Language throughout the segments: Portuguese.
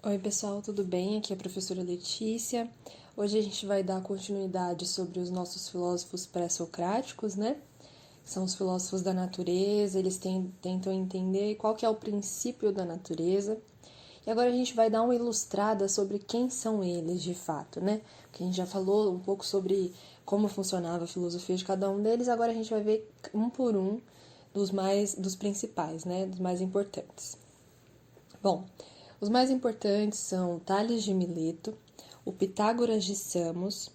Oi, pessoal, tudo bem? Aqui é a professora Letícia. Hoje a gente vai dar continuidade sobre os nossos filósofos pré-socráticos, né? São os filósofos da natureza, eles tentam entender qual que é o princípio da natureza. E agora a gente vai dar uma ilustrada sobre quem são eles de fato, né? Porque a gente já falou um pouco sobre como funcionava a filosofia de cada um deles, agora a gente vai ver um por um dos principais, né? Dos mais importantes. Bom, os mais importantes são Tales de Mileto, o Pitágoras de Samos,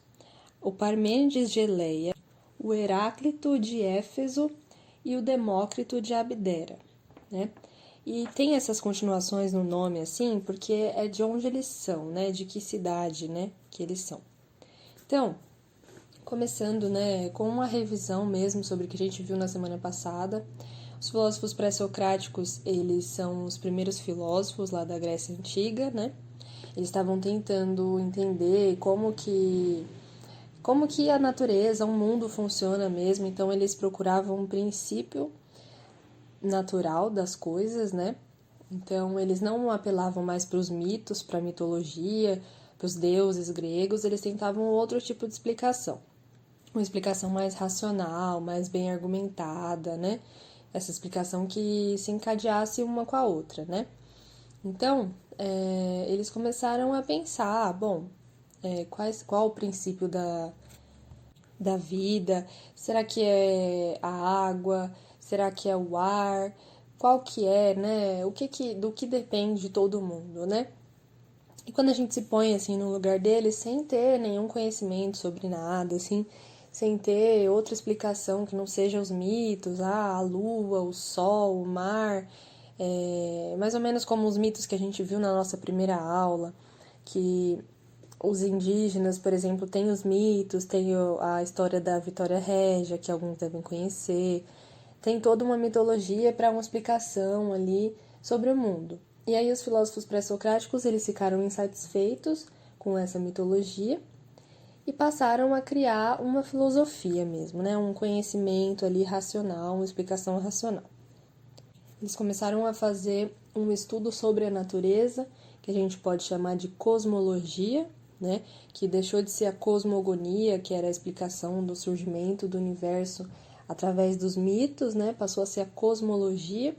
o Parmênides de Eleia, o Heráclito de Éfeso e o Demócrito de Abdera, né? E tem essas continuações no nome assim, porque é de onde eles são, né? De que cidade, né? Que eles são. Então, começando, né, com uma revisão mesmo sobre o que a gente viu na semana passada. Os filósofos pré-socráticos, eles são os primeiros filósofos lá da Grécia Antiga, né? Eles estavam tentando entender como que a natureza, o mundo funciona mesmo, então eles procuravam um princípio natural das coisas, né? Então eles não apelavam mais para os mitos, para a mitologia, para os deuses gregos, eles tentavam outro tipo de explicação. Uma explicação mais racional, mais bem argumentada, né? Essa explicação que se encadeasse uma com a outra, né? Então, eles começaram a pensar, bom, qual o princípio da vida? Será que é a água? Será que é o ar? Qual que é, né? Do que depende todo mundo, né? E quando a gente se põe assim no lugar deles, sem ter nenhum conhecimento sobre nada, assim, sem ter outra explicação que não seja os mitos, a lua, o sol, o mar, mais ou menos como os mitos que a gente viu na nossa primeira aula, que os indígenas, por exemplo, têm os mitos, tem a história da Vitória Régia, que alguns devem conhecer, tem toda uma mitologia para uma explicação ali sobre o mundo. E aí os filósofos pré-socráticos, eles ficaram insatisfeitos com essa mitologia e passaram a criar uma filosofia mesmo, né? Um conhecimento ali racional, uma explicação racional. Eles começaram a fazer um estudo sobre a natureza, que a gente pode chamar de cosmologia, né? Que deixou de ser a cosmogonia, que era a explicação do surgimento do universo através dos mitos, né? Passou a ser a cosmologia.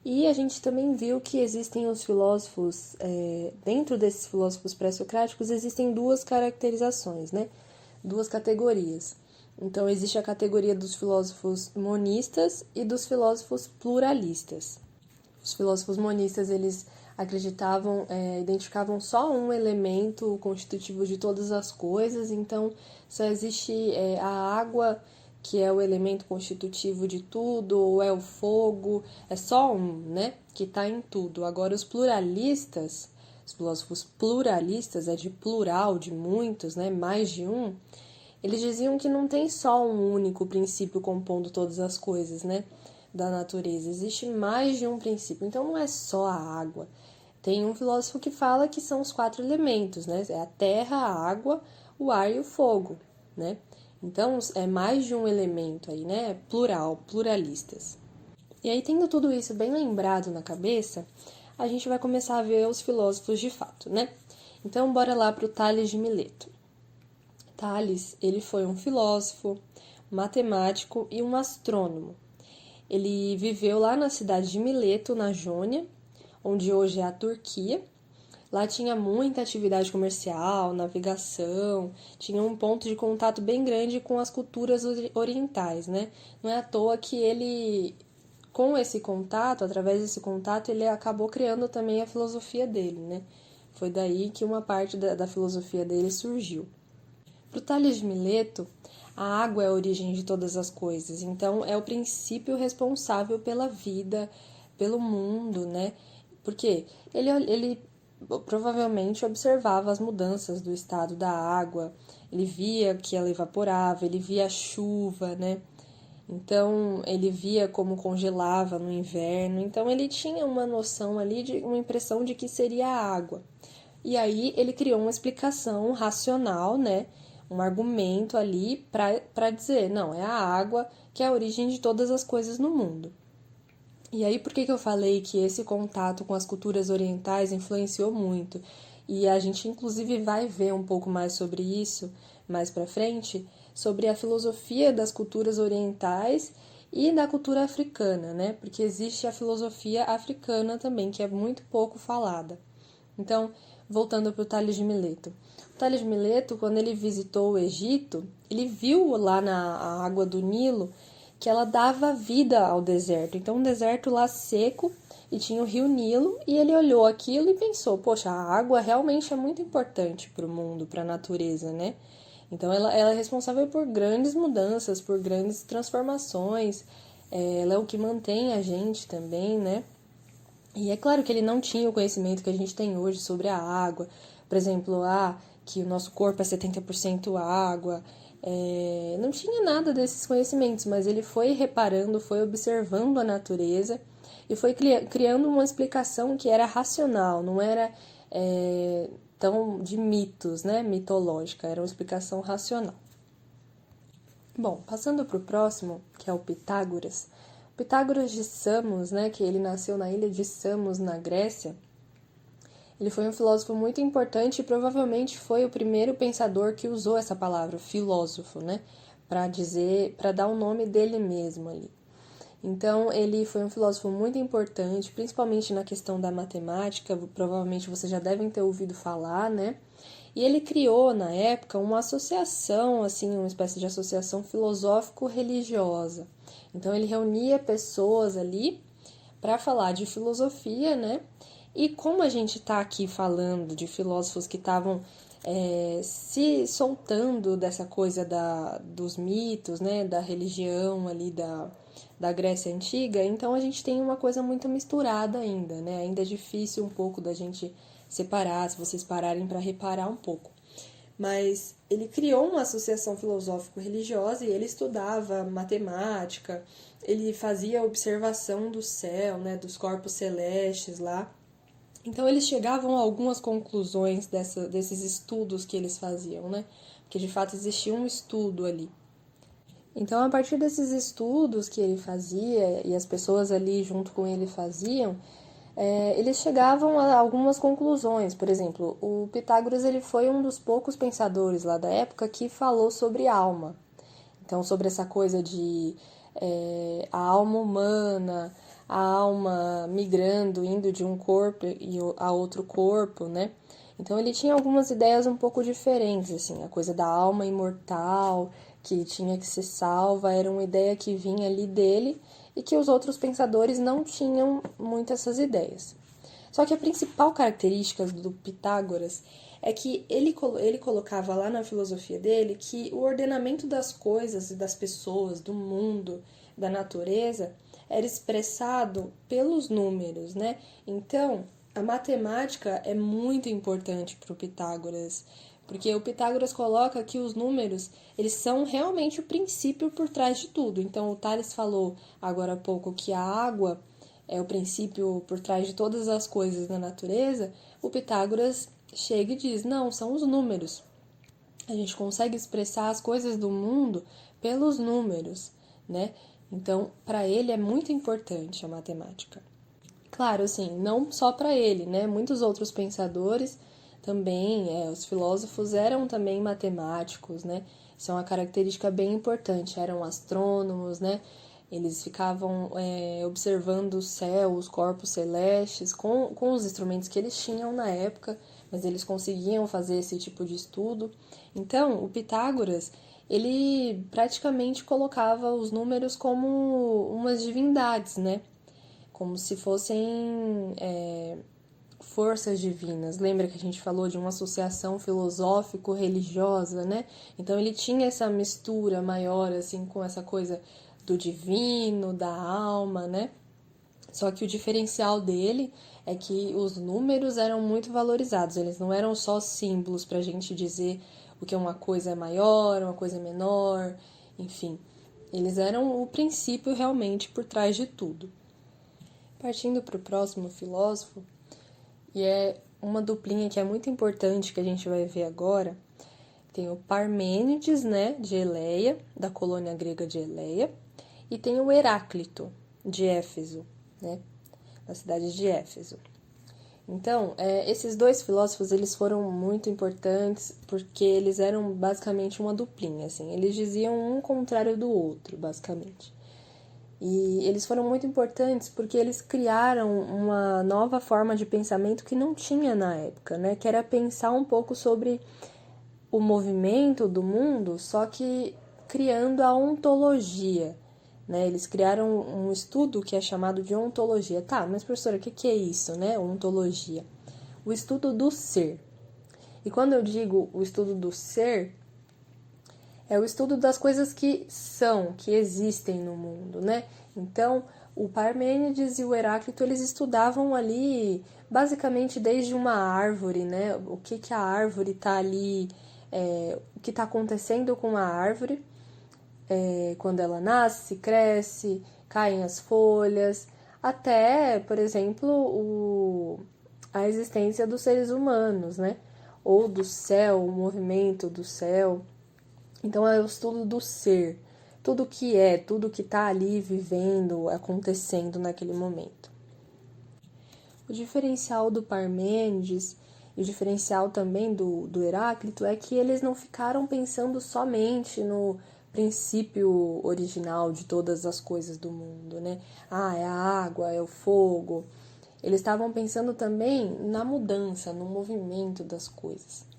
E a gente também viu que existem os filósofos, dentro desses filósofos pré-socráticos, existem duas caracterizações, né? Duas categorias. Então, existe a categoria dos filósofos monistas e dos filósofos pluralistas. Os filósofos monistas, eles acreditavam, identificavam só um elemento constitutivo de todas as coisas, então só existe a água, que é o elemento constitutivo de tudo, ou é o fogo, é só um, né, que está em tudo. Agora, os pluralistas, os filósofos pluralistas, é de plural, de muitos, né, mais de um, eles diziam que não tem só um único princípio compondo todas as coisas, né, da natureza. Existe mais de um princípio. Então, não é só a água. Tem um filósofo que fala que são os 4 elementos, né? É a terra, a água, o ar e o fogo, né? Então, é mais de um elemento aí, né? Plural, pluralistas. E aí, tendo tudo isso bem lembrado na cabeça, a gente vai começar a ver os filósofos de fato, né? Então, bora lá para o Tales de Mileto. Tales, ele foi um filósofo, matemático e um astrônomo. Ele viveu lá na cidade de Mileto, na Jônia, onde hoje é a Turquia. Lá tinha muita atividade comercial, navegação, tinha um ponto de contato bem grande com as culturas orientais, né? Não é à toa que ele, com esse contato, através desse contato, ele acabou criando também a filosofia dele, né? Foi daí que uma parte da filosofia dele surgiu. Para o Tales de Mileto, a água é a origem de todas as coisas, então é o princípio responsável pela vida, pelo mundo, né? Porque ele provavelmente observava as mudanças do estado da água, ele via que ela evaporava, ele via a chuva, né? Então ele via como congelava no inverno, então ele tinha uma noção ali, de uma impressão de que seria a água. E aí ele criou uma explicação racional, né? Um argumento ali para dizer, não, é a água que é a origem de todas as coisas no mundo. E aí, por que eu falei que esse contato com as culturas orientais influenciou muito? E a gente, inclusive, vai ver um pouco mais sobre isso mais pra frente, sobre a filosofia das culturas orientais e da cultura africana, né? Porque existe a filosofia africana também, que é muito pouco falada. Então, voltando para o Tales de Mileto. O Tales de Mileto, quando ele visitou o Egito, ele viu lá na água do Nilo que ela dava vida ao deserto. Então, um deserto lá seco e tinha o rio Nilo, e ele olhou aquilo e pensou, poxa, a água realmente é muito importante para o mundo, para a natureza, né? Então, ela é responsável por grandes mudanças, por grandes transformações, ela é o que mantém a gente também, né? E é claro que ele não tinha o conhecimento que a gente tem hoje sobre a água. Por exemplo, que o nosso corpo é 70% água. Não tinha nada desses conhecimentos, mas ele foi reparando, foi observando a natureza e foi criando uma explicação que era racional, não era tão de mitos, né? Mitológica, era uma explicação racional. Bom, passando para o próximo, que é o Pitágoras. Pitágoras de Samos, né, que ele nasceu na ilha de Samos, na Grécia, ele foi um filósofo muito importante e provavelmente foi o primeiro pensador que usou essa palavra, filósofo, né, para dar o nome dele mesmo ali. Então, ele foi um filósofo muito importante, principalmente na questão da matemática, provavelmente vocês já devem ter ouvido falar, né? E ele criou, na época, uma associação, assim, uma espécie de associação filosófico-religiosa. Então, ele reunia pessoas ali para falar de filosofia, né? E como a gente está aqui falando de filósofos que estavam se soltando dessa coisa dos mitos, né? Da religião ali da Grécia Antiga, então a gente tem uma coisa muito misturada ainda, né? Ainda é difícil um pouco da gente separar, se vocês pararem para reparar um pouco. Mas ele criou uma associação filosófico-religiosa e ele estudava matemática, ele fazia observação do céu, né, dos corpos celestes lá. Então eles chegavam a algumas conclusões desses estudos que eles faziam, né? Porque de fato existia um estudo ali. Então, a partir desses estudos que ele fazia e as pessoas ali junto com ele faziam, eles chegavam a algumas conclusões. Por exemplo, o Pitágoras ele foi um dos poucos pensadores lá da época que falou sobre alma. Então, sobre essa coisa de a alma humana, a alma migrando, indo de um corpo a outro corpo, né? Então ele tinha algumas ideias um pouco diferentes, assim, a coisa da alma imortal, que tinha que ser salva, era uma ideia que vinha ali dele e que os outros pensadores não tinham muito essas ideias. Só que a principal característica do Pitágoras é que ele colocava lá na filosofia dele que o ordenamento das coisas e das pessoas, do mundo, da natureza, era expressado pelos números, né? Então, a matemática é muito importante para o Pitágoras, porque o Pitágoras coloca que os números, eles são realmente o princípio por trás de tudo. Então, o Tales falou agora há pouco que a água é o princípio por trás de todas as coisas da natureza. O Pitágoras chega e diz, não, são os números. A gente consegue expressar as coisas do mundo pelos números, né? Então, para ele é muito importante a matemática. Claro, assim, não só para ele, né? Muitos outros pensadores também, os filósofos eram também matemáticos, né? Isso é uma característica bem importante. Eram astrônomos, né? Eles ficavam observando o céu, os corpos celestes, com os instrumentos que eles tinham na época, mas eles conseguiam fazer esse tipo de estudo. Então, o Pitágoras, ele praticamente colocava os números como umas divindades, né? Como se fossem forças divinas. Lembra que a gente falou de uma associação filosófico-religiosa, né? Então ele tinha essa mistura maior, assim, com essa coisa do divino, da alma, né? Só que o diferencial dele é que os números eram muito valorizados, eles não eram só símbolos para a gente dizer o que uma coisa é maior, uma coisa é menor, enfim. Eles eram o princípio realmente por trás de tudo. Partindo para o próximo filósofo, e é uma duplinha que é muito importante que a gente vai ver agora, tem o Parmênides, né, de Eleia, da colônia grega de Eleia, e tem o Heráclito, de Éfeso. né? Na cidade de Éfeso. Então, esses dois filósofos, eles foram muito importantes porque eles eram basicamente uma duplinha, assim. Eles diziam um contrário do outro, basicamente. E eles foram muito importantes porque eles criaram uma nova forma de pensamento que não tinha na época, né? Que era pensar um pouco sobre o movimento do mundo, só que criando a ontologia, né? Eles criaram um estudo que é chamado de ontologia. Tá, mas professora, o que é isso, né? Ontologia. O estudo do ser. E quando eu digo o estudo do ser, é o estudo das coisas que são, que existem no mundo, né? Então, o Parmênides e o Heráclito, eles estudavam ali, basicamente, desde uma árvore, né? O que a árvore está ali, o que está acontecendo com a árvore, quando ela nasce, cresce, caem as folhas, até, por exemplo, a existência dos seres humanos, né? Ou do céu, o movimento do céu. Então é o estudo do ser, tudo que é, tudo que está ali vivendo, acontecendo naquele momento. O diferencial do Parmênides e o diferencial também do Heráclito é que eles não ficaram pensando somente no princípio original de todas as coisas do mundo, né? Ah, é a água, é o fogo. Eles estavam pensando também na mudança, no movimento das coisas.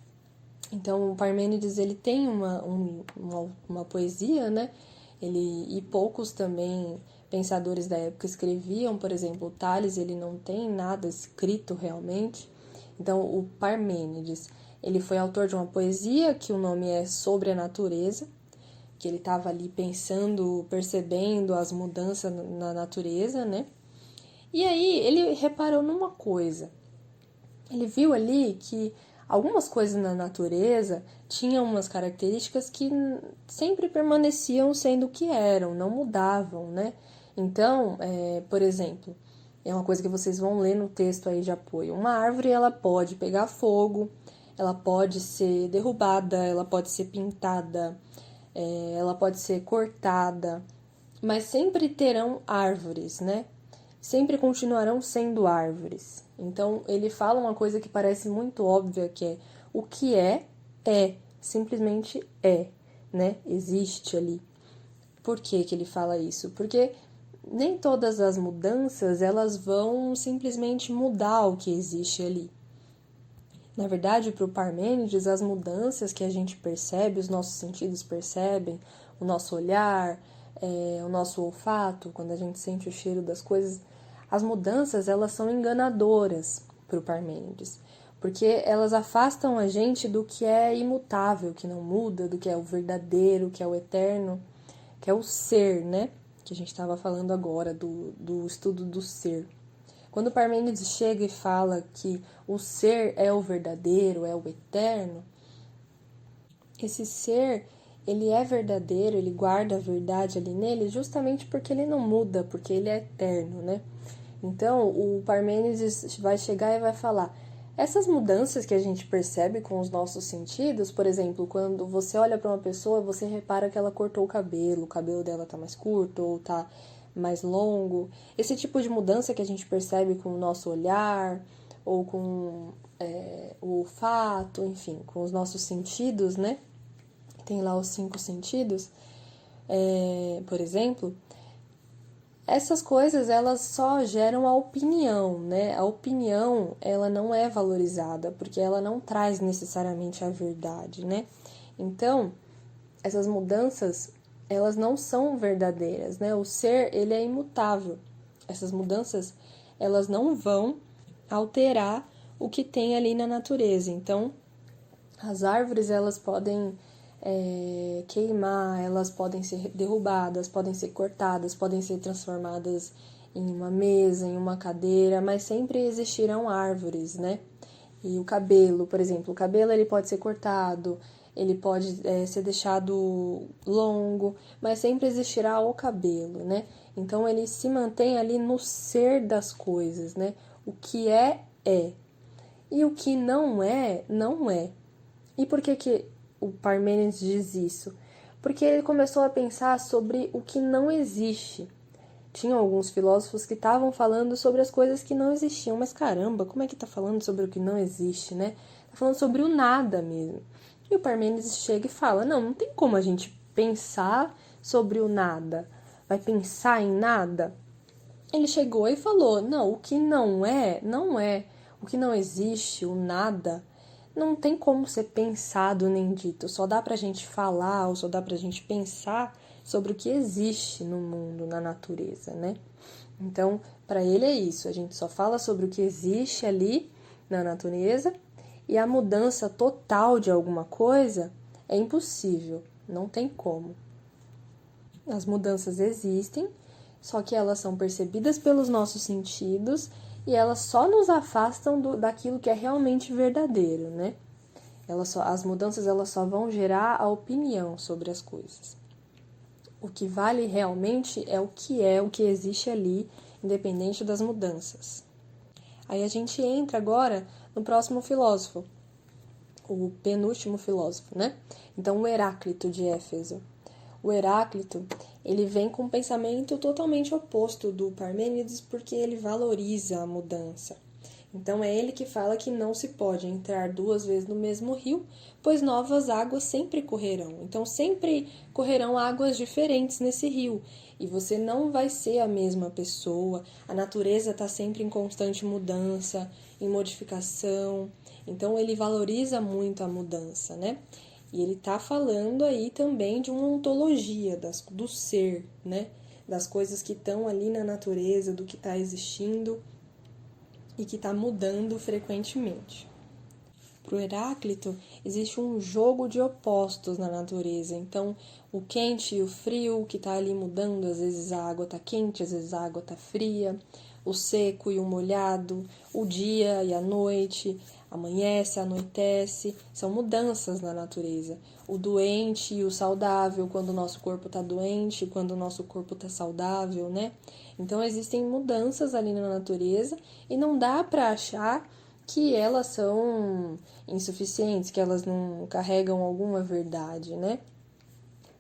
Então, o Parmênides, ele tem uma poesia, né? E poucos também pensadores da época escreviam, por exemplo, o Tales, ele não tem nada escrito realmente. Então, o Parmênides, ele foi autor de uma poesia que o nome é Sobre a Natureza, que ele estava ali pensando, percebendo as mudanças na natureza, né? E aí, ele reparou numa coisa. Ele viu ali que algumas coisas na natureza tinham umas características que sempre permaneciam sendo o que eram, não mudavam, né? Então, por exemplo, é uma coisa que vocês vão ler no texto aí de apoio. Uma árvore, ela pode pegar fogo, ela pode ser derrubada, ela pode ser pintada, ela pode ser cortada, mas sempre terão árvores, né? Sempre continuarão sendo árvores. Então, ele fala uma coisa que parece muito óbvia, que é o que é, simplesmente é, né? Existe ali. Por que ele fala isso? Porque nem todas as mudanças, elas vão simplesmente mudar o que existe ali. Na verdade, para o Parmênides, as mudanças que a gente percebe, os nossos sentidos percebem, o nosso olhar, o nosso olfato, quando a gente sente o cheiro das coisas, as mudanças, elas são enganadoras para o Parmênides, porque elas afastam a gente do que é imutável, que não muda, do que é o verdadeiro, que é o eterno, que é o ser, né? Que a gente estava falando agora, do estudo do ser. Quando Parmênides chega e fala que o ser é o verdadeiro, é o eterno, esse ser, ele é verdadeiro, ele guarda a verdade ali nele justamente porque ele não muda, porque ele é eterno, né? Então, o Parmênides vai chegar e vai falar: essas mudanças que a gente percebe com os nossos sentidos, por exemplo, quando você olha para uma pessoa, você repara que ela cortou o cabelo dela tá mais curto ou tá mais longo. Esse tipo de mudança que a gente percebe com o nosso olhar ou com o olfato, enfim, com os nossos sentidos, né? Tem lá os 5 sentidos, por exemplo. Essas coisas, elas só geram a opinião, né? A opinião, ela não é valorizada, porque ela não traz necessariamente a verdade, né? Então, essas mudanças, elas não são verdadeiras, né? O ser, ele é imutável. Essas mudanças, elas não vão alterar o que tem ali na natureza. Então, as árvores, elas podem queimar, elas podem ser derrubadas, podem ser cortadas, podem ser transformadas em uma mesa, em uma cadeira, mas sempre existirão árvores, né? E o cabelo, por exemplo, o cabelo ele pode ser cortado, ele pode ser deixado longo, mas sempre existirá o cabelo, né? Então ele se mantém ali no ser das coisas, né? O que é, é. E o que não é, não é. E por que o Parmênides diz isso? Porque ele começou a pensar sobre o que não existe. tinham alguns filósofos que estavam falando sobre as coisas que não existiam. Mas caramba, como é que tá falando sobre o que não existe, né? Tá falando sobre o nada mesmo. E o Parmênides chega e fala, não tem como a gente pensar sobre o nada. Vai pensar em nada? Ele chegou e falou, não, o que não é, não é. O que não existe, o nada, não tem como ser pensado nem dito. Só dá pra gente falar ou só dá pra gente pensar sobre o que existe no mundo, na natureza, né? Então, para ele é isso, a gente só fala sobre o que existe ali na natureza e a mudança total de alguma coisa é impossível, não tem como. As mudanças existem, só que elas são percebidas pelos nossos sentidos e elas só nos afastam daquilo que é realmente verdadeiro, né? As mudanças elas só vão gerar a opinião sobre as coisas. O que vale realmente é o que existe ali, independente das mudanças. Aí a gente entra agora no próximo filósofo, o penúltimo filósofo, né? Então, o Heráclito de Éfeso. O Heráclito, ele vem com um pensamento totalmente oposto do Parmênides, porque ele valoriza a mudança. Então, é ele que fala que não se pode entrar 2 vezes no mesmo rio, pois novas águas sempre correrão. Então, sempre correrão águas diferentes nesse rio, e você não vai ser a mesma pessoa. A natureza está sempre em constante mudança, em modificação. Então, ele valoriza muito a mudança, né? E ele está falando aí também de uma ontologia do ser, né? Das coisas que estão ali na natureza, do que está existindo e que está mudando frequentemente. Para o Heráclito, existe um jogo de opostos na natureza. Então, o quente e o frio que está ali mudando, às vezes a água está quente, às vezes a água está fria, o seco e o molhado, o dia e a noite, amanhece, anoitece, são mudanças na natureza. O doente e o saudável, quando o nosso corpo está doente, quando o nosso corpo está saudável, né? Então, existem mudanças ali na natureza e não dá para achar que elas são insuficientes, que elas não carregam alguma verdade, né?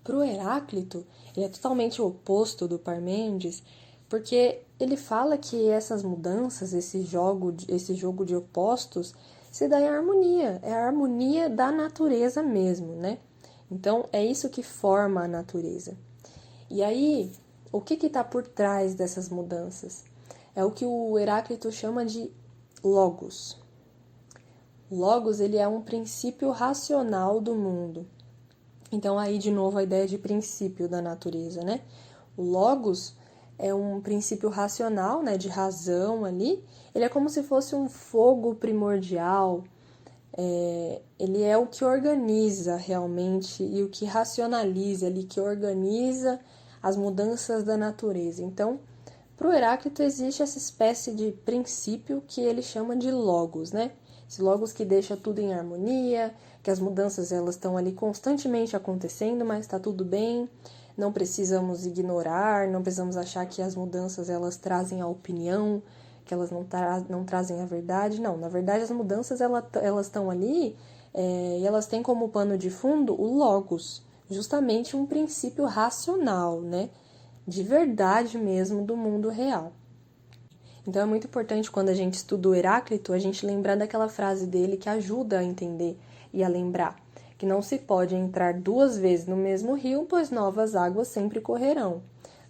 Para o Heráclito, ele é totalmente o oposto do Parmênides, porque ele fala que essas mudanças, esse jogo de opostos, se dá em harmonia, é a harmonia da natureza mesmo, né? Então, é isso que forma a natureza. E aí, o que está por trás dessas mudanças? É o que o Heráclito chama de logos. Logos, ele é um princípio racional do mundo. Então, aí, de novo, a ideia de princípio da natureza, né? O logos é um princípio racional, né, de razão ali. Ele é como se fosse um fogo primordial. Ele é o que organiza realmente e o que racionaliza ali, que organiza as mudanças da natureza. Então, para o Heráclito existe essa espécie de princípio que ele chama de logos, né? Esse logos que deixa tudo em harmonia, que as mudanças elas estão ali constantemente acontecendo, mas está tudo bem, não precisamos ignorar, não precisamos achar que as mudanças elas trazem a opinião, que elas não trazem a verdade. Não, na verdade as mudanças elas estão ali e elas têm como pano de fundo o logos, justamente um princípio racional, né? De verdade mesmo do mundo real. Então é muito importante quando a gente estuda o Heráclito, a gente lembrar daquela frase dele que ajuda a entender e a lembrar, que não se pode entrar 2 vezes no mesmo rio, pois novas águas sempre correrão.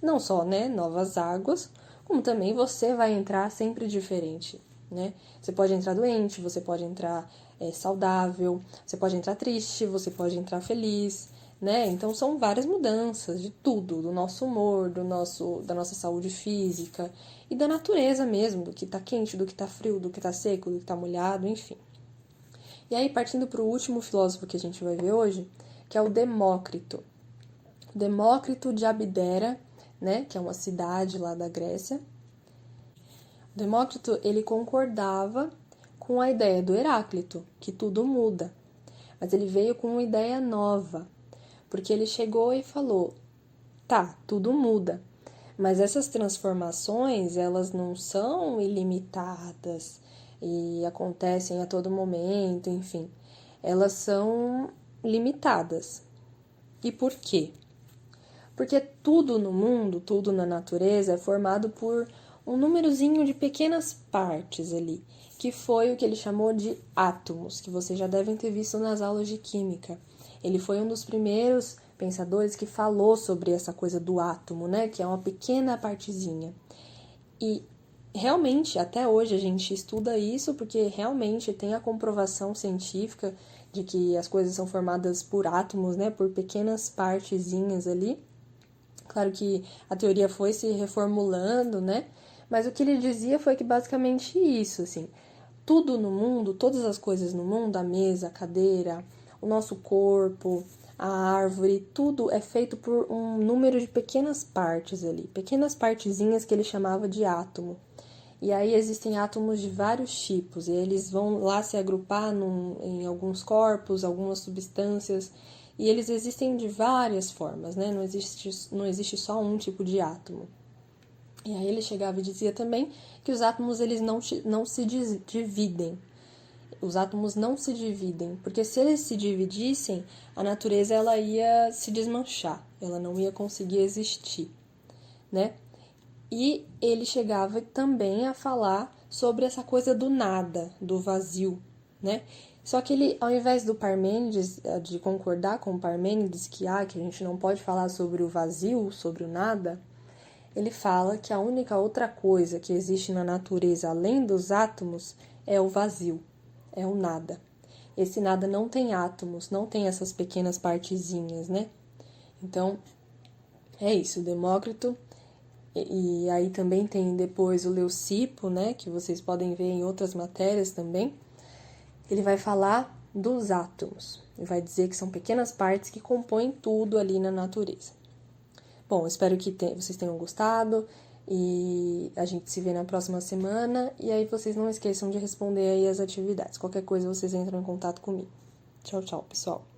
Não só, né, novas águas, como também você vai entrar sempre diferente, né? Você pode entrar doente, você pode entrar saudável, você pode entrar triste, você pode entrar feliz, né? Então são várias mudanças de tudo, do nosso humor, da nossa saúde física e da natureza mesmo, do que tá quente, do que tá frio, do que tá seco, do que tá molhado, enfim. E aí, partindo para o último filósofo que a gente vai ver hoje, que é o Demócrito. O Demócrito de Abdera, né, que é uma cidade lá da Grécia. O Demócrito, ele concordava com a ideia do Heráclito, que tudo muda. Mas ele veio com uma ideia nova, porque ele chegou e falou, tá, tudo muda, mas essas transformações, elas não são ilimitadas e acontecem a todo momento, enfim, elas são limitadas. E por quê? Porque tudo no mundo, tudo na natureza é formado por um númerozinho de pequenas partes ali, que foi o que ele chamou de átomos, que vocês já devem ter visto nas aulas de química. Ele foi um dos primeiros pensadores que falou sobre essa coisa do átomo, né, que é uma pequena partezinha. E realmente, até hoje a gente estuda isso porque realmente tem a comprovação científica de que as coisas são formadas por átomos, né, por pequenas partezinhas ali. Claro que a teoria foi se reformulando, né? Mas o que ele dizia foi que basicamente isso, assim, tudo no mundo, todas as coisas no mundo, a mesa, a cadeira, o nosso corpo, a árvore, tudo é feito por um número de pequenas partes ali, pequenas partezinhas que ele chamava de átomo. E aí existem átomos de vários tipos, e eles vão lá se agrupar em alguns corpos, algumas substâncias, e eles existem de várias formas, né? Não existe só um tipo de átomo. E aí ele chegava e dizia também que os átomos eles não se dividem. Os átomos não se dividem, porque se eles se dividissem, a natureza ela ia se desmanchar, ela não ia conseguir existir, né? E ele chegava também a falar sobre essa coisa do nada, do vazio, né? Só que ele, ao invés do Parmênides, de concordar com o Parmênides, que a gente não pode falar sobre o vazio, sobre o nada, ele fala que a única outra coisa que existe na natureza, além dos átomos, é o vazio, é o nada. Esse nada não tem átomos, não tem essas pequenas partezinhas, né? Então, é isso, o Demócrito. E aí também tem depois o Leucipo, né, que vocês podem ver em outras matérias também. Ele vai falar dos átomos. Ele vai dizer que são pequenas partes que compõem tudo ali na natureza. Bom, espero que vocês tenham gostado e a gente se vê na próxima semana. E aí vocês não esqueçam de responder aí as atividades. Qualquer coisa vocês entram em contato comigo. Tchau, tchau, pessoal.